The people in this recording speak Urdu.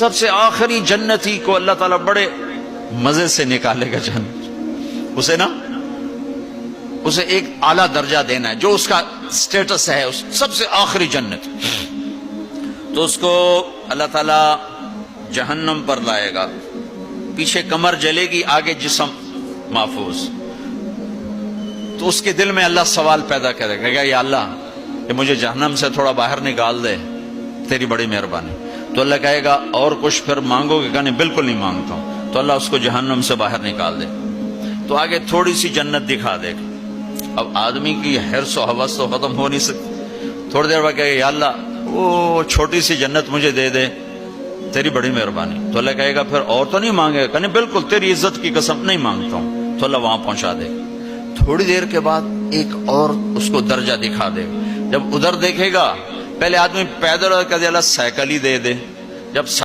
سب سے آخری جنتی کو اللہ تعالیٰ بڑے مزے سے نکالے گا جنت، اسے ایک اعلیٰ درجہ دینا ہے جو اس کا سٹیٹس ہے، اس سب سے آخری جنت، تو اس کو اللہ تعالیٰ جہنم پر لائے گا، پیچھے کمر جلے گی، آگے جسم محفوظ، تو اس کے دل میں اللہ سوال پیدا کرے گا، یا اللہ کہ مجھے جہنم سے تھوڑا باہر نکال دے، تیری بڑی مہربانی۔ تو اللہ کہے گا اور کچھ پھر مانگو گے؟ کہنے بالکل نہیں مانگتا ہوں۔ تو اللہ اس کو جہنم سے باہر نکال دے، تو آگے تھوڑی سی جنت دکھا دے گا۔ اب آدمی کی حرص و حوث تو ختم ہو نہیں سکتی، تھوڑی دیر بعد کہے گا یا اللہ وہ چھوٹی سی جنت مجھے دے دے، تیری بڑی مہربانی۔ تو اللہ کہے گا پھر اور تو نہیں مانگے گا؟ کہنے بالکل تیری عزت کی قسم نہیں مانگتا ہوں۔ تو اللہ وہاں پہنچا دے گا۔ تھوڑی دیر کے بعد ایک اور اس کو درجہ دکھا دے گا۔ جب ادھر دیکھے گا، پہلے آدمی پیدل اور کہتے اللہ سائیکل ہی دے دے، جب